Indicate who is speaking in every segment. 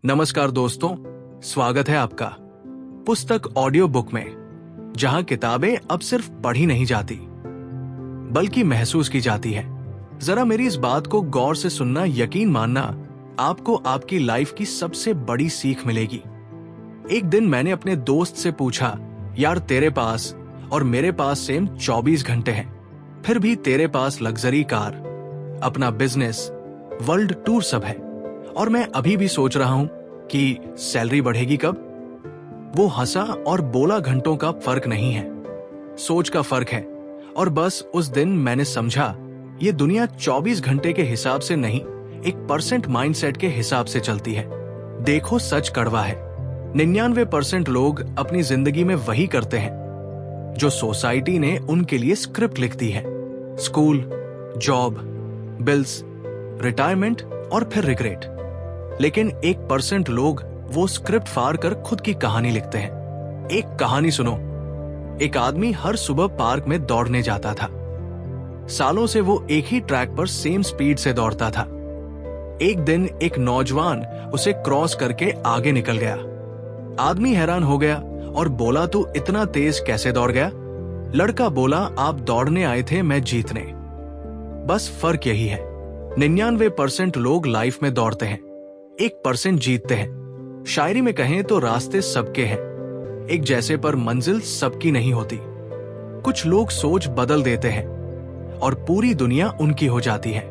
Speaker 1: नमस्कार दोस्तों, स्वागत है आपका पुस्तक ऑडियो बुक में, जहां किताबें अब सिर्फ पढ़ी नहीं जाती बल्कि महसूस की जाती है। जरा मेरी इस बात को गौर से सुनना, यकीन मानना, आपको आपकी लाइफ की सबसे बड़ी सीख मिलेगी। एक दिन मैंने अपने दोस्त से पूछा, यार तेरे पास और मेरे पास सेम 24 घंटे हैं, फिर भी तेरे पास लग्जरी कार, अपना बिजनेस, वर्ल्ड टूर सब है, और मैं अभी भी सोच रहा हूं कि सैलरी बढ़ेगी कब। वो हंसा और बोला, घंटों का फर्क नहीं है, सोच का फर्क है। और बस उस दिन मैंने समझा, ये दुनिया 24 घंटे के हिसाब से नहीं, एक परसेंट माइंडसेट के हिसाब से चलती है। देखो, सच कड़वा है। 99% लोग अपनी जिंदगी में वही करते हैं जो सोसाइटी ने उनके लिए स्क्रिप्ट लिख दी है। स्कूल, जॉब, बिल्स, रिटायरमेंट और फिर रिग्रेट। लेकिन 1% लोग वो स्क्रिप्ट फाड़ कर खुद की कहानी लिखते हैं। एक कहानी सुनो। एक आदमी हर सुबह पार्क में दौड़ने जाता था। सालों से वो एक ही ट्रैक पर सेम स्पीड से दौड़ता था। एक दिन एक नौजवान उसे क्रॉस करके आगे निकल गया। आदमी हैरान हो गया और बोला, तू इतना तेज कैसे दौड़ गया? लड़का बोला, आप दौड़ने आए थे, मैं जीतने। बस फर्क यही है, 99% लोग लाइफ में दौड़ते हैं, 1% जीतते हैं। शायरी में कहें तो रास्ते सबके हैं एक जैसे, पर मंजिल सबकी नहीं होती। कुछ लोग सोच बदल देते हैं और पूरी दुनिया उनकी हो जाती है।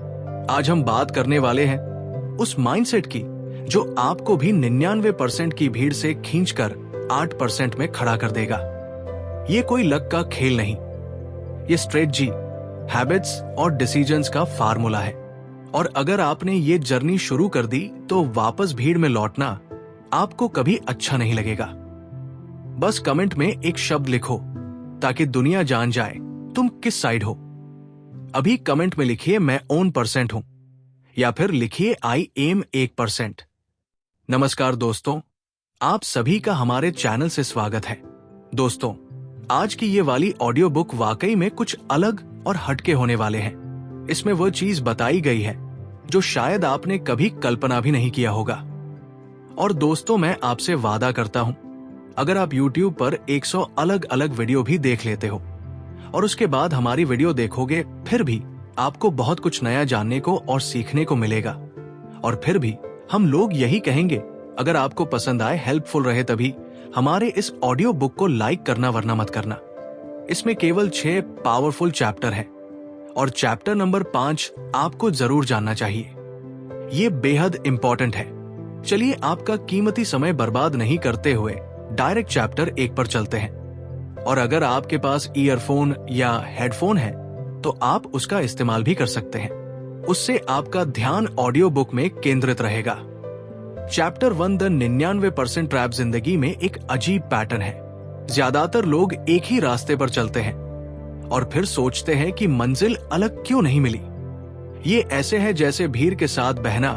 Speaker 1: आज हम बात करने वाले हैं उस माइंडसेट की जो आपको भी 99% की भीड़ से खींचकर 8% में खड़ा कर देगा। ये कोई लक का खेल नहीं, ये स्ट्रेटजी, हैबिट्स और डिसीजंस का फार्मूला है। और अगर आपने ये जर्नी शुरू कर दी तो वापस भीड़ में लौटना आपको कभी अच्छा नहीं लगेगा। बस कमेंट में एक शब्द लिखो ताकि दुनिया जान जाए तुम किस साइड हो। अभी कमेंट में लिखिए, मैं ओन % हूं, या फिर लिखिए, आई एम 1%। नमस्कार दोस्तों, आप सभी का हमारे चैनल से स्वागत है। दोस्तों, आज की ये वाली ऑडियो बुक वाकई में कुछ अलग और हटके होने वाले हैं। इसमें वो चीज बताई गई है जो शायद आपने कभी कल्पना भी नहीं किया होगा। और दोस्तों, मैं आपसे वादा करता हूं, अगर आप YouTube पर 100 अलग अलग वीडियो भी देख लेते हो और उसके बाद हमारी वीडियो देखोगे, फिर भी आपको बहुत कुछ नया जानने को और सीखने को मिलेगा। और फिर भी हम लोग यही कहेंगे, अगर आपको पसंद आए, हेल्पफुल रहे, तभी हमारे इस ऑडियो बुक को लाइक करना, वरना मत करना। इसमें केवल 6 पावरफुल चैप्टर हैं और चैप्टर नंबर 5 आपको जरूर जानना चाहिए। ये बेहद इंपॉर्टेंट है। चलिए, आपका कीमती समय बर्बाद नहीं करते हुए डायरेक्ट चैप्टर 1 पर चलते हैं। और अगर आपके पास ईयरफोन या हेडफोन है तो आप उसका इस्तेमाल भी कर सकते हैं। उससे आपका ध्यान ऑडियो बुक में केंद्रित रहेगा। Chapter 1, the 99% trap. जिंदगी में एक अजीब पैटर्न है। ज्यादातर लोग एक ही रास्ते पर चलते हैं और फिर सोचते हैं कि मंजिल अलग क्यों नहीं मिली। ये ऐसे है जैसे भीड़ के साथ बहना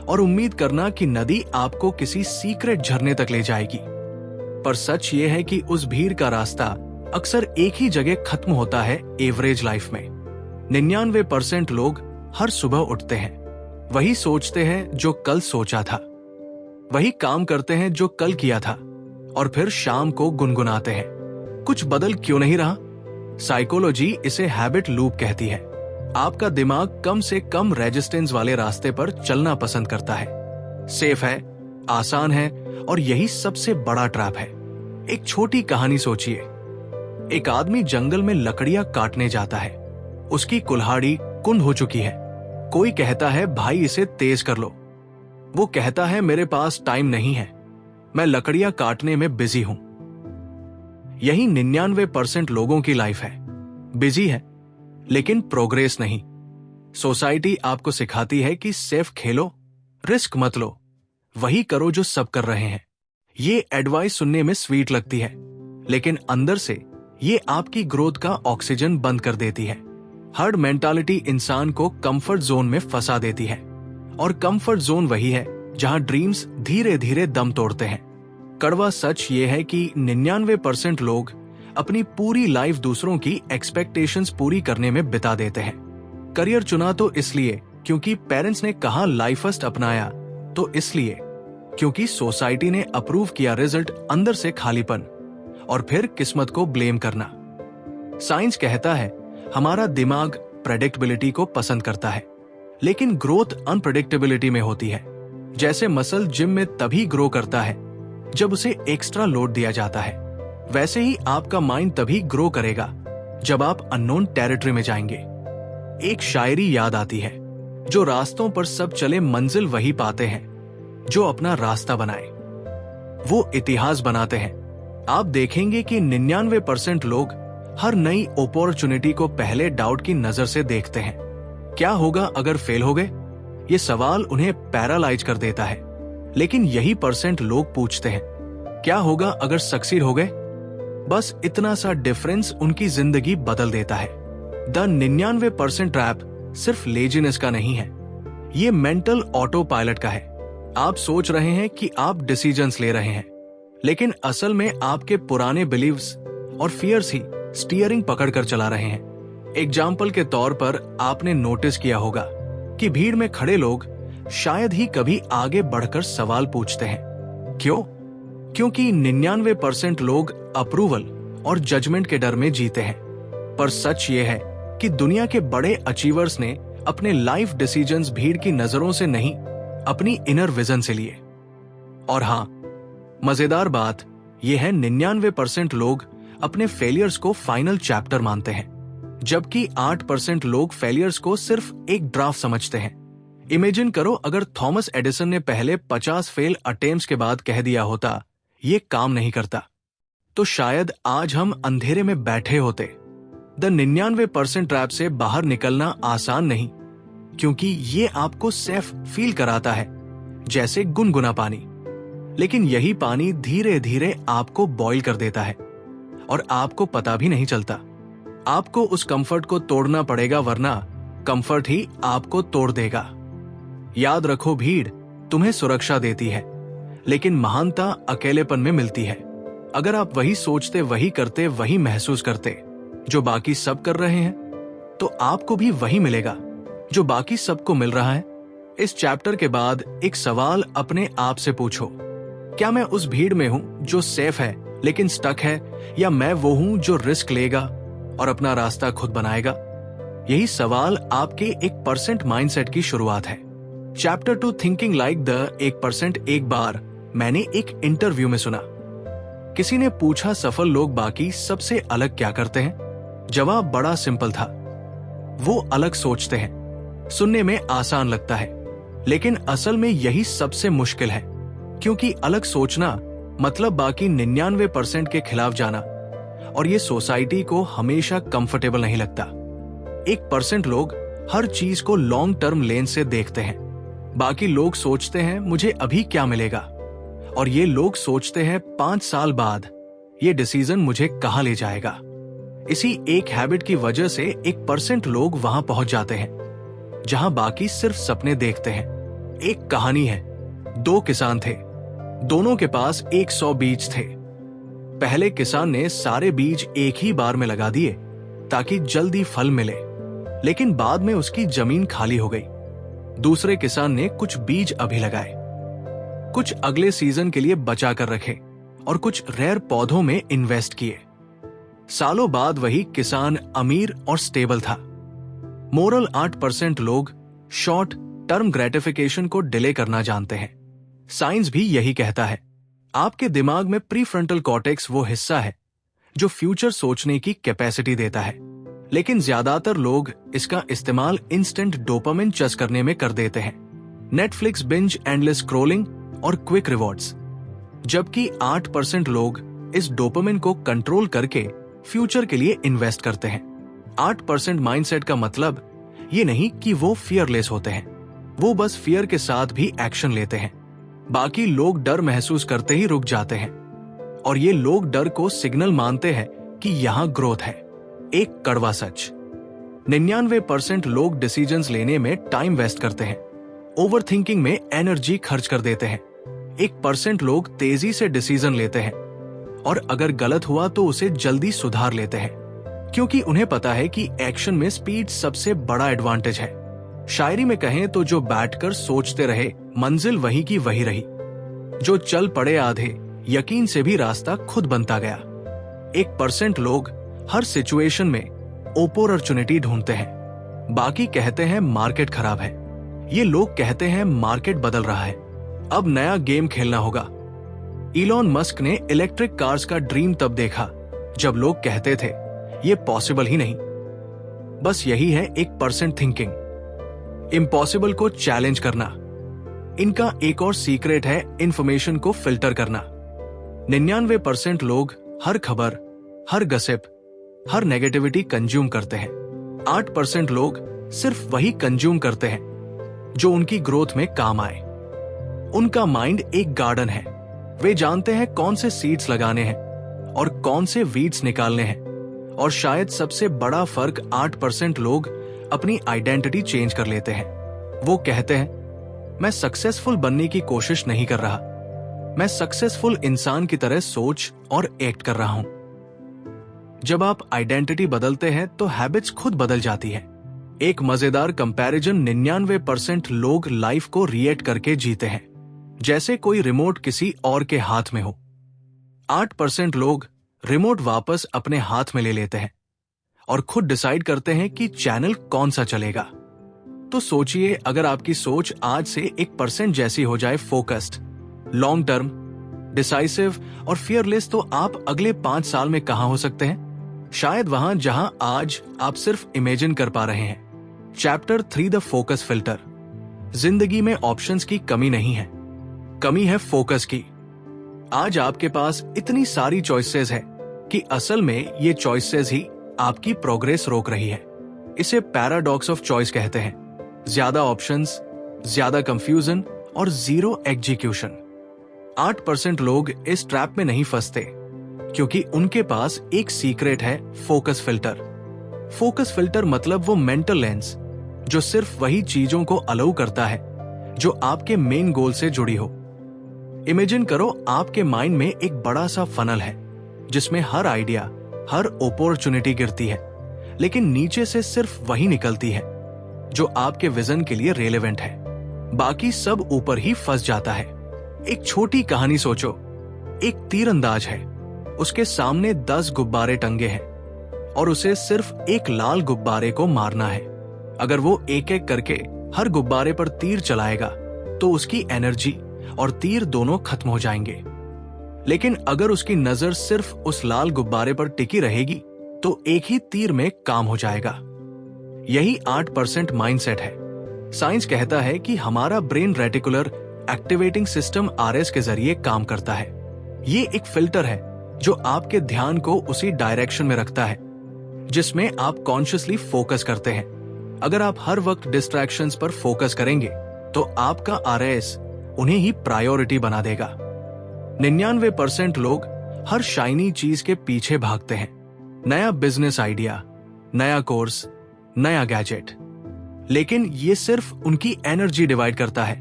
Speaker 1: और उम्मीद करना कि नदी आपको किसी सीक्रेट झरने तक ले जाएगी। पर सच ये है कि उस भीड़ का रास्ता अक्सर एक ही जगह खत्म होता है, एवरेज लाइफ में। 99% लोग हर सुबह उठते हैं, वही सोचते हैं जो कल सोचा था, वही काम करते हैं जो कल किया था, और फिर शाम को गुनगुनाते हैं, कुछ बदल क्यों नहीं रहा। साइकोलॉजी इसे हैबिट लूप कहती है। आपका दिमाग कम से कम रेजिस्टेंस वाले रास्ते पर चलना पसंद करता है। सेफ है, आसान है, और यही सबसे बड़ा ट्रैप है। एक छोटी कहानी सोचिए। एक आदमी जंगल में लकड़ियां काटने जाता है। उसकी कुल्हाड़ी कुंद हो चुकी है। कोई कहता है, भाई इसे तेज कर लो। वो कहता है, मेरे पास टाइम नहीं है, मैं लकड़ियां काटने में बिजी हूं। यही 99% लोगों की लाइफ है। बिजी है लेकिन प्रोग्रेस नहीं। सोसाइटी आपको सिखाती है कि सेफ खेलो, रिस्क मत लो, वही करो जो सब कर रहे हैं। ये एडवाइस सुनने में स्वीट लगती है, लेकिन अंदर से ये आपकी ग्रोथ का ऑक्सीजन बंद कर देती है। हर्ड मेंटालिटी इंसान को कंफर्ट जोन में फंसा देती है, और कंफर्ट जोन वही है जहां ड्रीम्स धीरे धीरे दम तोड़ते हैं। कड़वा सच ये है कि 99% लोग अपनी पूरी लाइफ दूसरों की एक्सपेक्टेशंस पूरी करने में बिता देते हैं। करियर चुना तो इसलिए क्योंकि पेरेंट्स ने कहा, लाइफ फर्स्ट अपनाया तो इसलिए, क्योंकि सोसाइटी ने अप्रूव किया रिजल्ट अंदर से खालीपन और फिर किस्मत को ब्लेम करना। साइंस कहता है हमारा दिमाग प्रेडिक्टेबिलिटी को पसंद करता है, लेकिन ग्रोथ अनप्रेडिक्टेबिलिटी में होती है। जैसे मसल जिम में तभी ग्रो करता है जब उसे एक्स्ट्रा लोड दिया जाता है, वैसे ही आपका माइंड तभी ग्रो करेगा जब आप अननोन टेरिटरी में जाएंगे। एक शायरी याद आती है, जो रास्तों पर सब चले मंजिल वही पाते हैं जो अपना रास्ता बनाए। वो इतिहास बनाते हैं। आप देखेंगे कि 99% लोग हर नई अपॉर्चुनिटी को पहले डाउट की नजर से देखते हैं। क्या होगा अगर फेल हो गए? ये सवाल उन्हें पैरालाइज कर देता है। लेकिन यही % लोग पूछते हैं क्या होगा अगर सक्सीड हो गए? बस इतना सा डिफरेंस उनकी जिंदगी बदल देता है। द 99% ट्रैप सिर्फ लेजीनेस का नहीं है, ये मेंटल ऑटो पायलट का है। आप सोच रहे हैं कि आप डिसीजंस ले रहे हैं, लेकिन असल में आपके पुराने बिलीव्स और फियर्स ही स्टीयरिंग पकड़कर चला रहे हैं। एग्जाम्पल के तौर पर आपने नोटिस किया होगा कि भीड़ में खड़े लोग शायद ही कभी आगे बढ़कर सवाल पूछते हैं। क्यों? क्योंकि 99% लोग अप्रूवल और जजमेंट के डर में जीते हैं। पर सच ये है कि दुनिया के बड़े अचीवर्स ने अपने लाइफ डिसीजंस भीड़ की नजरों से नहीं, अपनी इनर विजन से लिए। और हां, मजेदार बात यह है 99% लोग अपने फेलियर्स को फाइनल चैप्टर मानते हैं, जबकि 8% लोग फेलियर्स को सिर्फ एक ड्राफ्ट समझते हैं। इमेजिन करो अगर थॉमस एडिसन ने पहले 50 फेल अटेम्प्ट्स के बाद कह दिया होता ये काम नहीं करता, तो शायद आज हम अंधेरे में बैठे होते। द 99% ट्रैप से बाहर निकलना आसान नहीं, क्योंकि ये आपको सेफ फील कराता है, जैसे गुनगुना पानी। लेकिन यही पानी धीरे धीरे आपको बॉईल कर देता है और आपको पता भी नहीं चलता। आपको उस कंफर्ट को तोड़ना पड़ेगा, वरना कंफर्ट ही आपको तोड़ देगा। याद रखो, भीड़ तुम्हें सुरक्षा देती है, लेकिन महानता अकेलेपन में मिलती है। अगर आप वही सोचते, वही करते, वही महसूस करते जो बाकी सब कर रहे हैं, तो आपको भी वही मिलेगा जो बाकी सबको मिल रहा है। इस चैप्टर के बाद एक सवाल अपने आप से पूछो, क्या मैं उस भीड़ में हूं जो सेफ है लेकिन स्टक है, या मैं वो हूं जो रिस्क लेगा और अपना रास्ता खुद बनाएगा? यही सवाल आपके 1% माइंडसेट की शुरुआत है। Chapter 2 thinking like the 1%। एक बार मैंने एक इंटरव्यू में सुना, किसी ने पूछा सफल लोग बाकी सबसे अलग क्या करते हैं? जवाब बड़ा सिंपल था, वो अलग सोचते हैं। सुनने में आसान लगता है, लेकिन असल में यही सबसे मुश्किल है, क्योंकि अलग सोचना मतलब बाकी 99% के खिलाफ जाना, और ये सोसाइटी को हमेशा कंफर्टेबल नहीं लगता। 1% लोग हर चीज को लॉन्ग टर्म लेंस से देखते हैं। बाकी लोग सोचते हैं मुझे अभी क्या मिलेगा, और ये लोग सोचते हैं 5 साल बाद ये डिसीजन मुझे कहां ले जाएगा। इसी एक हैबिट की वजह से 1% लोग वहां पहुंच जाते हैं जहां बाकी सिर्फ सपने देखते हैं। एक कहानी है, 2 किसान थे, दोनों के पास 100 बीज थे। पहले किसान ने सारे बीज एक ही बार में लगा दिए ताकि जल्दी फल मिले, लेकिन बाद में उसकी जमीन खाली हो गई। दूसरे किसान ने कुछ बीज अभी लगाए, कुछ अगले सीजन के लिए बचा कर रखे और कुछ रेयर पौधों में इन्वेस्ट किए। सालों बाद वही किसान अमीर और स्टेबल था। मोरल, 8% लोग शॉर्ट टर्म ग्रेटिफिकेशन को डिले करना जानते हैं। साइंस भी यही कहता है। आपके दिमाग में प्रीफ्रंटल कॉर्टेक्स वो हिस्सा है जो फ्यूचर सोचने की कैपेसिटी देता है, लेकिन ज्यादातर लोग इसका इस्तेमाल इंस्टेंट डोपामिन चस करने में कर देते हैं। नेटफ्लिक्स बिंज, एंडलेस स्क्रॉलिंग और क्विक रिवॉर्ड्स। जबकि 8% लोग इस डोपामिन को कंट्रोल करके फ्यूचर के लिए इन्वेस्ट करते हैं। 8% माइंडसेट का मतलब ये नहीं कि वो फियरलेस होते हैं, वो बस फियर के साथ भी एक्शन लेते हैं। बाकी लोग डर महसूस करते ही रुक जाते हैं, और ये लोग डर को सिग्नल मानते हैं कि यहां ग्रोथ है। एक कड़वा सच, 99% लोग डिसीजंस लेने में टाइम वेस्ट करते हैं, ओवरथिंकिंग में एनर्जी खर्च कर देते हैं। 1% लोग तेजी से डिसीजन लेते हैं, और अगर गलत हुआ तो उसे जल्दी सुधार लेते हैं, क्योंकि उन्हें पता है कि एक्शन में स्पीड सबसे बड़ा एडवांटेज है। शायरी में कहें तो जो बैठकर सोचते रहे मंजिल वही की वही रही। जो चल पड़े आधे यकीन से भी रास्ता खुद बनता गया। 1% लोग हर सिचुएशन में अपॉर्चुनिटी ढूंढते हैं। बाकी कहते हैं मार्केट खराब है। ये लोग कहते हैं मार्केट बदल रहा है, अब नया गेम खेलना होगा। इलॉन मस्क ने इलेक्ट्रिक कार्स का ड्रीम तब देखा जब लोग कहते थे ये पॉसिबल ही नहीं। बस यही है 1% थिंकिंग, इम्पॉसिबल को चैलेंज करना। इनका एक और सीक्रेट है इंफॉर्मेशन को फिल्टर करना। 99% लोग हर खबर, हर गसिप, हर नेगेटिविटी कंज्यूम करते हैं। 8% लोग सिर्फ वही कंज्यूम करते हैं जो उनकी ग्रोथ में काम आए। उनका माइंड एक गार्डन है। वे जानते हैं कौन से सीड्स लगाने हैं और कौन से वीड्स निकालने हैं। और शायद सबसे बड़ा फर्क 8% लोग अपनी आइडेंटिटी चेंज कर लेते हैं। वो कहते हैं मैं सक्सेसफुल बनने की कोशिश नहीं कर रहा, मैं सक्सेसफुल इंसान की तरह सोच और एक्ट कर रहा हूं। जब आप आइडेंटिटी बदलते हैं तो हैबिट्स खुद बदल जाती है। एक मजेदार कंपैरिजन, 99% लोग लाइफ को रिएक्ट करके जीते हैं, जैसे कोई रिमोट किसी और के हाथ में हो। 8% लोग रिमोट वापस अपने हाथ में ले लेते हैं और खुद डिसाइड करते हैं कि चैनल कौन सा चलेगा। तो सोचिए, अगर आपकी सोच आज से 1% जैसी हो जाए, फोकस्ड, लॉन्ग टर्म, डिसाइसिव और फियरलेस, तो आप अगले 5 साल में कहां हो सकते हैं? शायद वहां जहां आज आप सिर्फ इमेजिन कर पा रहे हैं। Chapter 3, the focus filter. जिंदगी में ऑप्शंस की कमी नहीं है, कमी है फोकस की। आज आपके पास इतनी सारी चॉइसेस है कि असल में ये चॉइसेस ही आपकी प्रोग्रेस रोक रही है। इसे पैराडॉक्स ऑफ चॉइस कहते हैं। ज्यादा ऑप्शंस, ज्यादा कंफ्यूजन और जीरो एग्जीक्यूशन। 8% लोग इस ट्रैप में नहीं फंसते क्योंकि उनके पास एक सीक्रेट है, फोकस फिल्टर। फोकस फिल्टर मतलब वो मेंटल लेंस जो सिर्फ वही चीजों को अलाउ करता है जो आपके मेन गोल से जुड़ी हो। इमेजिन करो, आपके माइंड में एक बड़ा सा फनल है जिसमें हर आइडिया, हर अपॉर्चुनिटी गिरती है, लेकिन नीचे से सिर्फ वही निकलती है जो आपके विजन के लिए रेलेवेंट है। बाकी सब ऊपर ही फंस जाता है। एक छोटी कहानी सोचो। एक तीरंदाज है, उसके सामने 10 गुब्बारे टंगे हैं और उसे सिर्फ एक लाल गुब्बारे को मारना है। अगर वो एक एक करके हर गुब्बारे पर तीर चलाएगा तो उसकी एनर्जी और तीर दोनों खत्म हो जाएंगे। लेकिन अगर उसकी नजर सिर्फ उस लाल गुब्बारे पर टिकी रहेगी तो एक ही तीर में काम हो जाएगा। यही 8% माइंडसेट है। साइंस कहता है कि हमारा brain reticular activating system RS के जरिए काम करता है। ये एक फिल्टर है जो आपके ध्यान को उसी डायरेक्शन में रखता है जिसमें आप कॉन्शियसली फोकस करते हैं। अगर आप हर वक्त डिस्ट्रैक्शंस पर फोकस करेंगे तो आपका RS उन्हें ही प्रायोरिटी बना देगा। 99% लोग हर शाइनी चीज के पीछे भागते हैं। नया बिजनेस आइडिया, नया कोर्स, नया गैजेट, लेकिन ये सिर्फ उनकी एनर्जी डिवाइड करता है।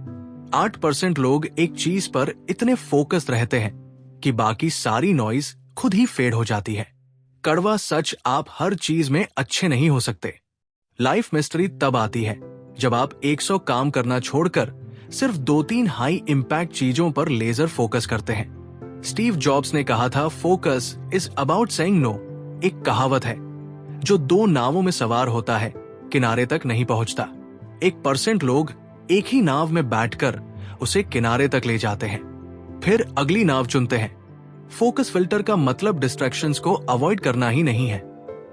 Speaker 1: 8% लोग एक चीज पर इतने फोकस्ड रहते हैं कि बाकी सारी नॉइज खुद ही फेड हो जाती है। कड़वा सच, आप हर चीज में अच्छे नहीं हो सकते। लाइफ मिस्ट्री तब आती है जब आप 100 काम करना छोड़कर सिर्फ 2-3 हाई इंपैक्ट चीजों पर लेजर फोकस करते हैं। स्टीव जॉब्स ने कहा था, focus is about saying no. एक कहावत है, जो 2 नावों में सवार होता है किनारे तक नहीं पहुंचता। 1% लोग एक ही नाव में बैठकर उसे किनारे तक ले जाते हैं, फिर अगली नाव चुनते हैं। फोकस फिल्टर का मतलब डिस्ट्रैक्शंस को अवॉइड करना ही नहीं है,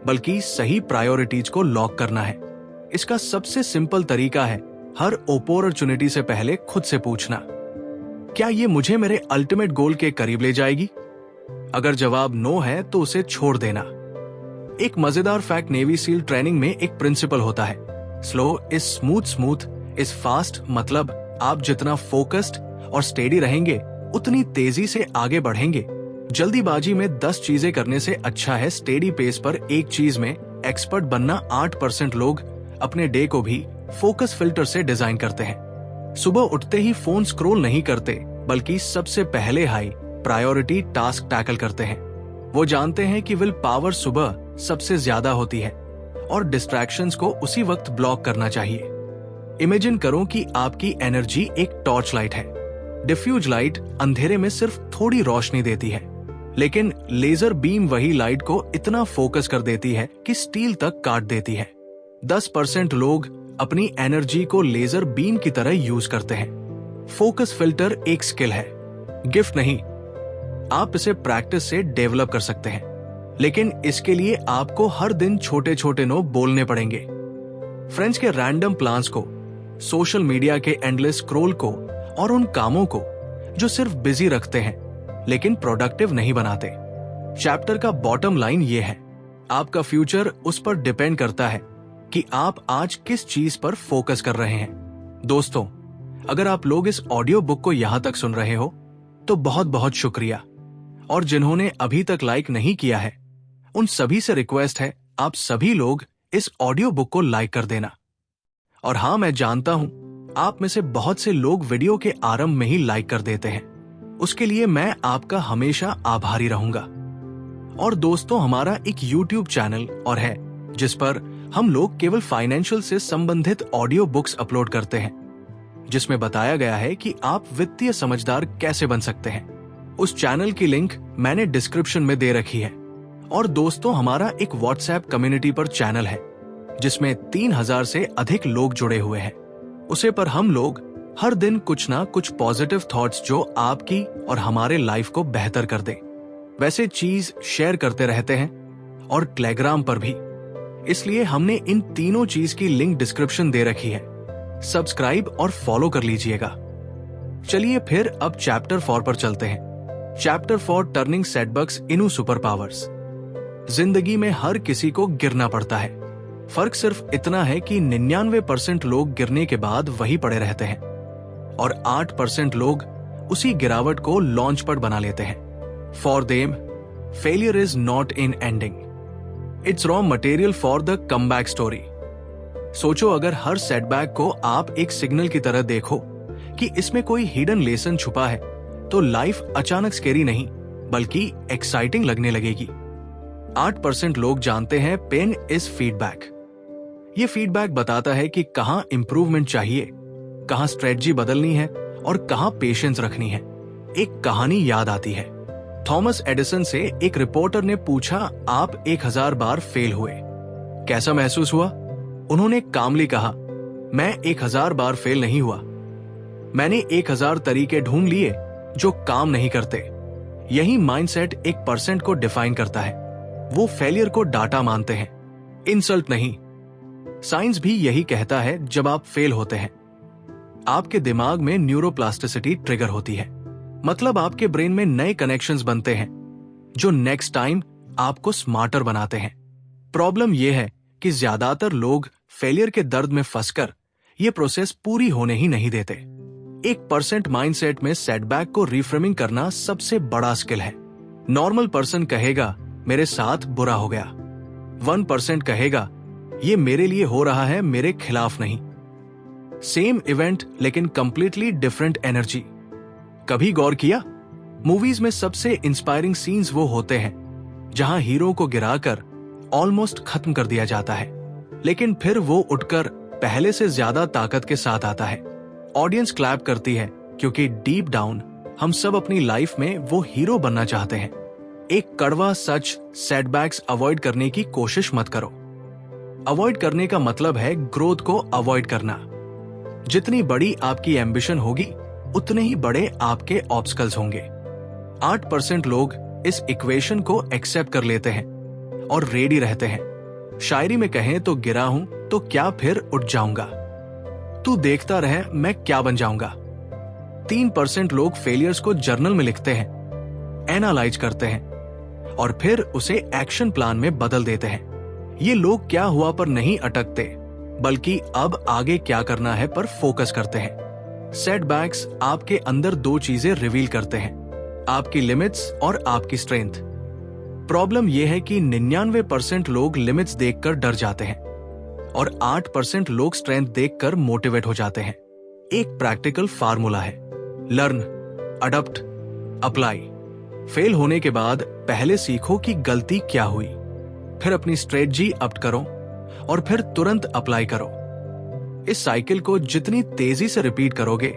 Speaker 1: बल्कि सही प्रायोरिटीज को लॉक करना है। इसका सबसे सिंपल तरीका है हर अपॉर्चुनिटी से पहले खुद से पूछना, क्या ये मुझे मेरे अल्टीमेट गोल के करीब ले जाएगी? अगर जवाब नो है तो उसे छोड़ देना। एक मजेदार फैक्ट, नेवी सील ट्रेनिंग में एक प्रिंसिपल होता है, slow is smooth, smooth is fast. मतलब आप जितना फोकस्ड और स्टेडी रहेंगे उतनी तेजी से आगे बढ़ेंगे। जल्दीबाजी में 10 चीजें करने से अच्छा है स्टेडी पेस पर एक चीज में एक्सपर्ट बनना। 8% लोग अपने डे को भी फोकस फिल्टर से डिजाइन करते हैं। सुबह उठते ही फोन स्क्रॉल नहीं करते, बल्कि सबसे पहले हाई प्रायोरिटी टास्क टैकल करते हैं। वो जानते हैं कि विल पावर सुबह सबसे ज्यादा होती है और डिस्ट्रैक्शंस को उसी वक्त ब्लॉक करना चाहिए। इमेजिन करो कि आपकी एनर्जी एक टॉर्च लाइट है। डिफ्यूज लाइट अंधेरे में सिर्फ थोड़ी रोशनी देती है, लेकिन लेजर बीम वही लाइट को इतना फोकस कर देती है कि स्टील तक काट देती है। 10% लोग अपनी एनर्जी को लेजर बीम की तरह यूज करते हैं। फोकस फिल्टर एक स्किल है, गिफ्ट नहीं। आप इसे प्रैक्टिस से डेवलप कर सकते हैं, लेकिन इसके लिए आपको हर दिन छोटे छोटे नो बोलने पड़ेंगे। फ्रेंड्स के रैंडम प्लान्स को, सोशल मीडिया के एंडलेस स्क्रॉल को और उन कामों को जो सिर्फ बिजी रखते हैं लेकिन प्रोडक्टिव नहीं बनाते। चैप्टर का बॉटम लाइन ये है, आपका फ्यूचर उस पर डिपेंड करता है कि आप आज किस चीज पर फोकस कर रहे हैं। दोस्तों, अगर आप लोग इस ऑडियो बुक को यहां तक सुन रहे हो तो बहुत बहुत शुक्रिया, और जिन्होंने अभी तक लाइक नहीं किया है उन सभी से रिक्वेस्ट है आप सभी लोग इस ऑडियो बुक को लाइक कर देना। और हाँ, मैं जानता हूं आप में से बहुत से लोग वीडियो के आरंभ में ही लाइक कर देते हैं, उसके लिए मैं आपका हमेशा आभारी रहूंगा। और दोस्तों, हमारा एक YouTube चैनल और है जिस पर हम लोग केवल फाइनेंशियल से संबंधित ऑडियो बुक्स अपलोड करते हैं, जिसमें बताया गया है कि आप वित्तीय समझदार कैसे बन सकते हैं। उस चैनल की लिंक मैंने डिस्क्रिप्शन में दे रखी है। और दोस्तों, हमारा एक व्हाट्सएप कम्युनिटी पर चैनल है जिसमें 3000 से अधिक लोग जुड़े हुए हैं। उसे पर हम लोग हर दिन कुछ ना कुछ पॉजिटिव थॉट्स जो आपकी और हमारे लाइफ को बेहतर कर दे वैसे चीज शेयर करते रहते हैं, और टेलीग्राम पर भी। इसलिए हमने इन तीनों चीज की लिंक डिस्क्रिप्शन दे रखी है, सब्सक्राइब और फॉलो कर लीजिएगा। चलिए फिर अब चैप्टर 4 पर चलते हैं। Chapter 4, turning setbacks into super powers. जिंदगी में हर किसी को गिरना पड़ता है, फर्क सिर्फ इतना है कि 99% लोग गिरने के बाद वही पड़े रहते हैं और 8% लोग उसी गिरावट को लॉन्च पैड बना लेते हैं। For them, failure is not in ending, it's raw material for the comeback story. सोचो, अगर हर सेटबैक को आप एक सिग्नल की तरह देखो कि इसमें कोई हिडन लेसन छुपा है, तो लाइफ अचानक स्केरी नहीं बल्कि एक्साइटिंग लगने लगेगी। 8% लोग जानते हैं पेन इज फीडबैक। ये फीडबैक बताता है कि कहां इंप्रूवमेंट चाहिए, कहां स्ट्रेटजी बदलनी है और कहां पेशेंस रखनी है। एक कहानी याद आती है। थॉमस एडिसन से एक रिपोर्टर ने पूछा, आप 1000 बार फेल हुए, कैसा महसूस हुआ? उन्होंने कामली कहा, मैं 1000 बार फेल नहीं हुआ, मैंने 1000 तरीके ढूंढ लिए जो काम नहीं करते। यही माइंडसेट 1% को डिफाइन करता है। वो फेलियर को डाटा मानते हैं, इंसल्ट नहीं। साइंस भी यही कहता है, जब आप फेल होते हैं आपके दिमाग में न्यूरोप्लास्टिसिटी ट्रिगर होती है, मतलब आपके ब्रेन में नए कनेक्शंस बनते हैं जो नेक्स्ट टाइम आपको स्मार्टर बनाते हैं। प्रॉब्लम यह है कि ज्यादातर लोग फेलियर के दर्द में फंसकर ये प्रोसेस पूरी होने ही नहीं देते। 1% माइंडसेट में सेटबैक को रिफ्रेमिंग करना सबसे बड़ा स्किल है। नॉर्मल पर्सन कहेगा, मेरे साथ बुरा हो गया। 1% कहेगा, ये मेरे लिए हो रहा है, मेरे खिलाफ नहीं। सेम इवेंट लेकिन कंप्लीटली डिफरेंट एनर्जी। कभी गौर किया, मूवीज में सबसे इंस्पायरिंग सीन्स वो होते हैं जहां हीरो को गिराकर ऑलमोस्ट खत्म कर दिया जाता है, लेकिन फिर वो उठकर पहले से ज्यादा ताकत के साथ आता है। ऑडियंस क्लैप करती है क्योंकि डीप डाउन हम सब अपनी लाइफ में वो हीरो बनना चाहते हैं। एक कड़वा सच, सेटबैक्स अवॉइड करने की कोशिश मत करो। अवॉइड करने का मतलब है ग्रोथ को अवॉइड करना। जितनी बड़ी आपकी एम्बिशन होगी उतने ही बड़े आपके ऑब्स्टकल्स होंगे। 8% लोग इस इक्वेशन को एक्सेप्ट कर लेते हैं और रेडी रहते हैं। शायरी में कहें तो, गिरा हूं तो क्या फिर उठ जाऊंगा, तू देखता रहे मैं क्या बन जाऊंगा। 3% लोग फेलियर्स को जर्नल में लिखते हैं, एनालाइज करते हैं और फिर उसे एक्शन प्लान में बदल देते हैं। ये लोग क्या हुआ पर नहीं अटकते, बल्कि अब आगे क्या करना है पर फोकस करते हैं। सेटबैक्स आपके अंदर 2 चीजें रिवील करते हैं, आपकी लिमिट्स और आपकी स्ट्रेंथ। प्रॉब्लम यह है कि 99% लोग लिमिट्स देखकर डर जाते हैं और 8% लोग स्ट्रेंथ देखकर मोटिवेट हो जाते हैं। एक प्रैक्टिकल फार्मूला है, लर्न, अडॉप्ट, अप्लाई। फेल होने के बाद पहले सीखो कि गलती क्या हुई, फिर अपनी स्ट्रेटजी अप करो और फिर तुरंत अप्लाई करो। इस साइकिल को जितनी तेजी से रिपीट करोगे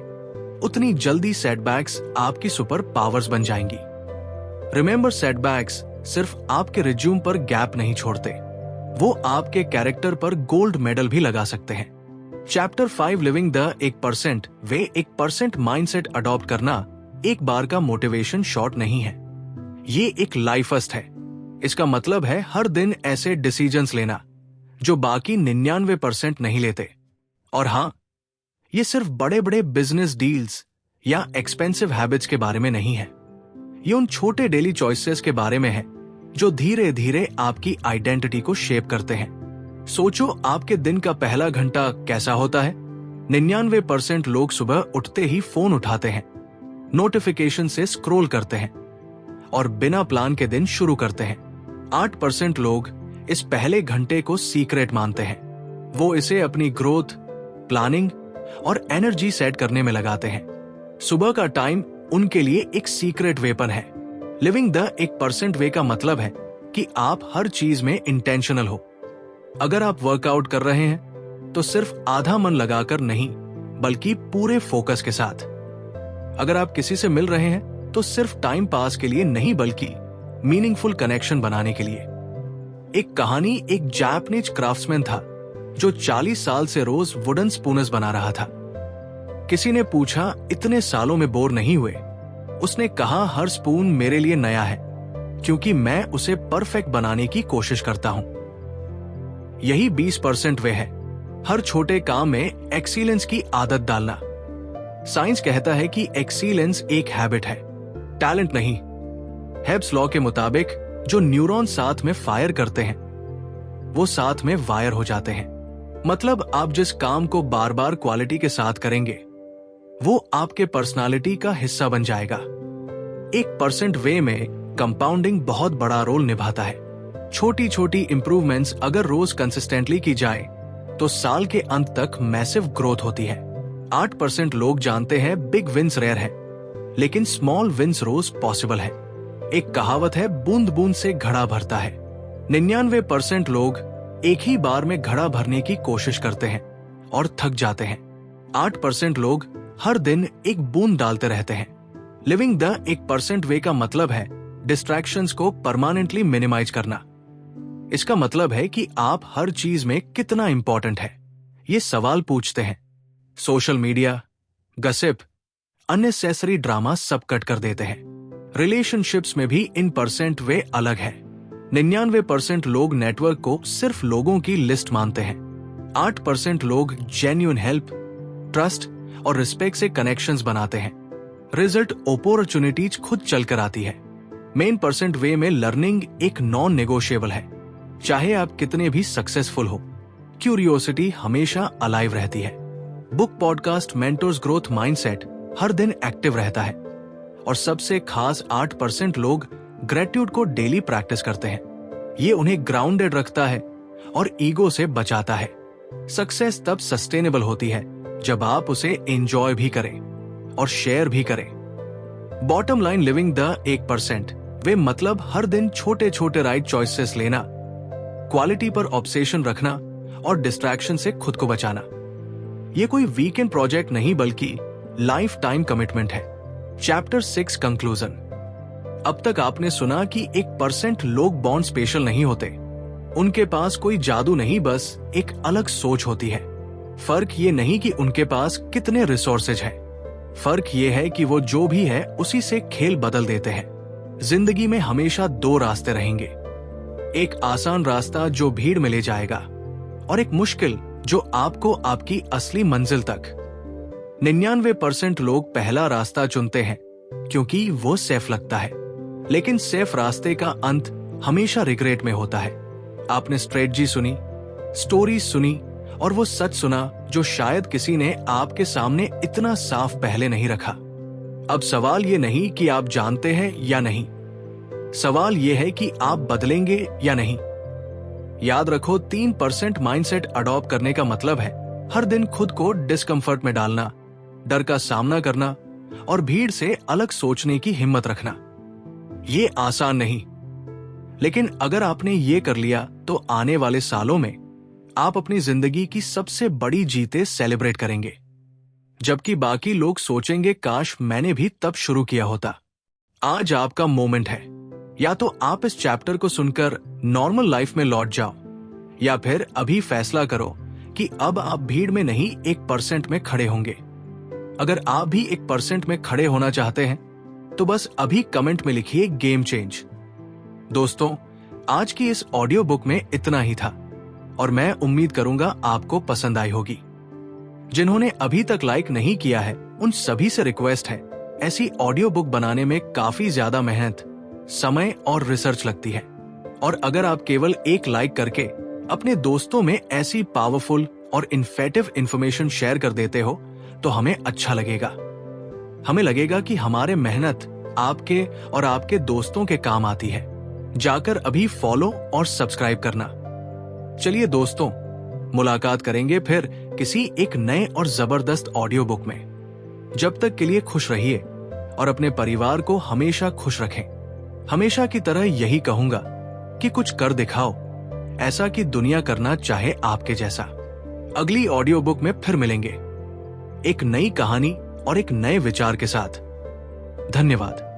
Speaker 1: उतनी जल्दी सेटबैक्स आपकी सुपर पावर्स बन जाएंगी। रिमेंबर, सेटबैक्स सिर्फ आपके रिज्यूम पर गैप नहीं छोड़ते, वो आपके कैरेक्टर पर गोल्ड मेडल भी लगा सकते हैं। Chapter 5 living the 1% way 1% mindset adopt करना एक बार का मोटिवेशन शॉट नहीं है, ये एक लाइफ फर्स्ट है। इसका मतलब है हर दिन ऐसे डिसीजंस लेना जो बाकी 99% नहीं लेते। और हां, ये सिर्फ बड़े बड़े बिजनेस डील्स या एक्सपेंसिव हैबिट्स के बारे में नहीं है, ये उन छोटे डेली चॉइसेस के बारे में है जो धीरे धीरे आपकी आइडेंटिटी को शेप करते हैं। सोचो, आपके दिन का पहला घंटा कैसा होता है? 99% लोग सुबह उठते ही फोन उठाते हैं, नोटिफिकेशन से स्क्रॉल करते हैं और बिना प्लान के दिन शुरू करते हैं। 8% लोग इस पहले घंटे को सीक्रेट मानते हैं, वो इसे अपनी ग्रोथ, प्लानिंग और एनर्जी सेट करने में लगाते हैं। सुबह का टाइम उनके लिए एक सीक्रेट वेपन है। लिविंग द 1% वे का मतलब है कि आप हर चीज में इंटेंशनल हो। अगर आप वर्कआउट कर रहे हैं तो सिर्फ आधा मन लगाकर नहीं, बल्कि पूरे फोकस के साथ। अगर आप किसी से मिल रहे हैं तो सिर्फ टाइम पास के लिए नहीं, बल्कि मीनिंगफुल कनेक्शन बनाने के लिए। एक कहानी, एक जापानीज क्राफ्ट्समैन था जो 40 साल से रोज वुडन स्पूनर्स बना रहा था। किसी ने पूछा, इतने सालों में बोर नहीं हुए? उसने कहा, हर स्पून मेरे लिए नया है क्योंकि मैं उसे परफेक्ट बनाने की कोशिश करता हूं। यही 20% वे है, हर छोटे काम में एक्सीलेंस की आदत डालना। साइंस कहता है कि एक्सीलेंस एक हैबिट है, टैलेंट नहीं। हेब्स लॉ के मुताबिक जो न्यूरॉन साथ में फायर करते हैं वो साथ में वायर हो जाते हैं। मतलब आप जिस काम को बार बार क्वालिटी के साथ करेंगे वो आपके पर्सनालिटी का हिस्सा बन जाएगा। 1% वे में कंपाउंडिंग बहुत बड़ा रोल निभाता है। छोटी छोटी इंप्रूवमेंट्स अगर रोज कंसिस्टेंटली की जाए तो साल के अंत तक मैसिव ग्रोथ होती है। 8% लोग जानते हैं बिग विंस रेयर है, लेकिन स्मॉल विंस रोज पॉसिबल है। एक कहावत है, बूंद बूंद से घड़ा भरता है। 99% लोग एक ही बार में घड़ा भरने की कोशिश करते हैं और थक जाते हैं। 8% लोग हर दिन एक बूंद डालते रहते हैं। लिविंग द 1% वे का मतलब है डिस्ट्रैक्शंस को परमानेंटली मिनिमाइज करना। इसका मतलब है कि आप हर चीज में कितना इंपॉर्टेंट है ये सवाल पूछते हैं। Social media, gossip, unnecessary drama सब कट कर देते हैं। रिलेशनशिप्स में भी इन % वे अलग है। 99% लोग नेटवर्क को सिर्फ लोगों की लिस्ट मानते हैं। 8% लोग जेन्युइन हेल्प, ट्रस्ट और रिस्पेक्ट से कनेक्शंस बनाते हैं। रिजल्ट अपॉर्चुनिटीज खुद चलकर आती है। मेन % वे में लर्निंग एक नॉन नेगोशिएबल है। चाहे आप कितने भी सक्सेसफुल हो, क्यूरियोसिटी हमेशा अलाइव रहती है। Book, podcast, mentors, growth mindset हर दिन एक्टिव रहता है। और सबसे खास 8% लोग ग्रेटिट्यूड को डेली प्रैक्टिस करते हैं। ये उन्हें ग्राउंडेड रखता है और ईगो से बचाता है। सक्सेस तब सस्टेनेबल होती है जब आप उसे एंजॉय भी करें और शेयर भी करें। बॉटम लाइन, लिविंग द 1% वे मतलब हर दिन छोटे छोटे राइट चॉइसेस लेना, क्वालिटी पर ऑब्सेशन रखना और डिस्ट्रैक्शन से खुद को बचाना। ये कोई वीकेंड प्रोजेक्ट नहीं, बल्कि लाइफ टाइम कमिटमेंट है। Chapter 6 conclusion. अब तक आपने सुना कि 1% लोग बॉर्न स्पेशल नहीं होते। उनके पास कोई जादू नहीं, बस एक अलग सोच होती है। फर्क ये नहीं कि उनके पास कितने रिसोर्सेज हैं, फर्क ये है कि वो जो भी है उसी से खेल बदल देते हैं। जिंदगी में हमेशा 2 रास्ते रहेंगे, एक आसान रास्ता जो भीड़ में ले जाएगा और एक मुश्किल जो आपको आपकी असली मंजिल तक। 99% लोग पहला रास्ता चुनते हैं क्योंकि वो सेफ लगता है, लेकिन सेफ रास्ते का अंत हमेशा रिग्रेट में होता है। आपने स्ट्रेटजी सुनी, स्टोरी सुनी और वो सच सुना जो शायद किसी ने आपके सामने इतना साफ पहले नहीं रखा। अब सवाल ये नहीं कि आप जानते हैं या नहीं, सवाल ये है कि आप बदलेंगे या नहीं। याद रखो, 3% माइंडसेट अडॉप्ट करने का मतलब है हर दिन खुद को डिस्कंफर्ट में डालना, डर का सामना करना और भीड़ से अलग सोचने की हिम्मत रखना। ये आसान नहीं, लेकिन अगर आपने ये कर लिया तो आने वाले सालों में आप अपनी जिंदगी की सबसे बड़ी जीतें सेलिब्रेट करेंगे। जबकि बाकी लोग सोचेंगे काश मैंने भी तब शुरू किया होता। आज आपका मोमेंट है। या तो आप इस चैप्टर को सुनकर नॉर्मल लाइफ में लौट जाओ, या फिर अभी फैसला करो कि अब आप भीड़ में नहीं 1% में खड़े होंगे। अगर आप भी 1% में खड़े होना चाहते हैं तो बस अभी कमेंट में लिखिए गेम चेंज। दोस्तों, आज की इस ऑडियो बुक में इतना ही था और मैं उम्मीद करूंगा आपको पसंद आई होगी। जिन्होंने अभी तक लाइक नहीं किया है उन सभी से रिक्वेस्ट है, ऐसी ऑडियो बुक बनाने में काफी ज्यादा मेहनत, समय और रिसर्च लगती है, और अगर आप केवल एक लाइक करके अपने दोस्तों में ऐसी पावरफुल और इन्फेटिव इंफॉर्मेशन शेयर कर देते हो तो हमें अच्छा लगेगा। हमें लगेगा कि हमारे मेहनत आपके और आपके दोस्तों के काम आती है। जाकर अभी फॉलो और सब्सक्राइब करना। चलिए दोस्तों, मुलाकात करेंगे फिर किसी एक नए और जबरदस्त ऑडियो बुक में। जब तक के लिए खुश रहिए और अपने परिवार को हमेशा खुश रखें। हमेशा की तरह यही कहूंगा कि कुछ कर दिखाओ, ऐसा कि दुनिया करना चाहे आपके जैसा। अगली ऑडियो बुक में फिर मिलेंगे, एक नई कहानी और एक नए विचार के साथ। धन्यवाद।